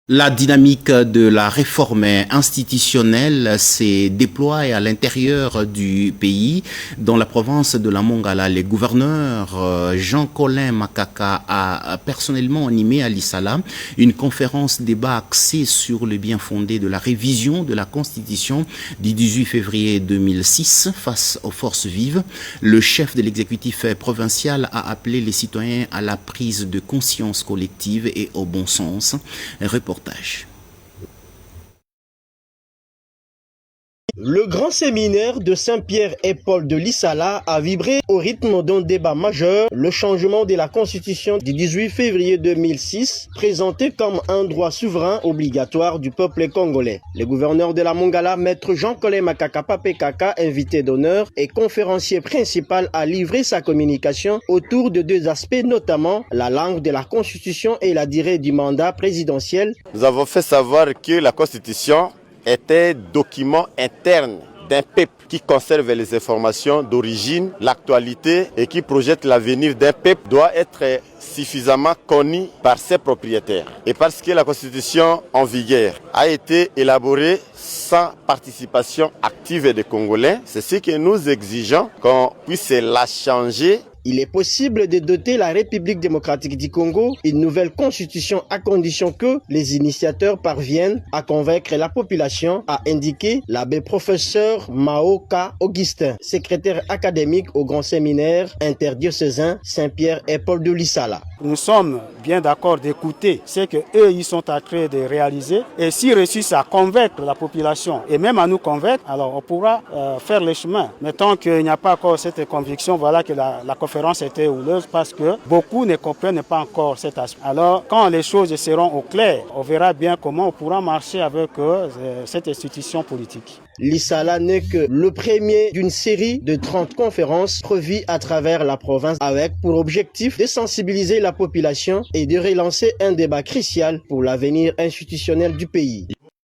La dynamique de la réforme institutionnelle s'est déployée à l'intérieur du pays. Dans la province de la Mongala, les gouverneurs Jean-Colin Makaka a personnellement animé à Lissala une conférence débat axée sur le bien fondé de la révision de la Constitution du 18 février 2006 face aux forces vives. Le chef de l'exécutif provincial a appelé les citoyens à la prise de conscience collective et au bon sens. Le grand séminaire de Saint-Pierre et Paul de Lissala a vibré au rythme d'un débat majeur, le changement de la Constitution du 18 février 2006, présenté comme un droit souverain obligatoire du peuple congolais. Le gouverneur de la Mongala, maître Jean-Colin Makaka Papekaka, invité d'honneur et conférencier principal, a livré sa communication autour de deux aspects, notamment la langue de la Constitution et la durée du mandat présidentiel. Nous avons fait savoir que la Constitution était document interne d'un peuple qui conserve les informations d'origine, l'actualité et qui projette l'avenir d'un peuple doit être suffisamment connu par ses propriétaires. Et parce que la Constitution en vigueur a été élaborée sans participation active des Congolais, c'est ce que nous exigeons qu'on puisse la changer. Il est possible de doter la République démocratique du Congo une nouvelle constitution à condition que les initiateurs parviennent à convaincre la population, a indiqué l'abbé professeur Maoka Augustin, secrétaire académique au grand séminaire interdiocésain Saint-Pierre et Paul de Lissala. Nous sommes bien d'accord d'écouter ce qu'eux ils sont en train de réaliser et s'ils réussissent à convaincre la population et même à nous convaincre, alors on pourra faire le chemin. Mais tant qu'il n'y a pas encore cette conviction, voilà que la conférence était houleuse parce que beaucoup ne comprennent pas encore cet aspect. Alors quand les choses seront au clair, on verra bien comment on pourra marcher avec cette institution politique. Lissala n'est que le premier d'une série de 30 conférences prévues à travers la province avec pour objectif de sensibiliser la population et de relancer un débat crucial pour l'avenir institutionnel du pays.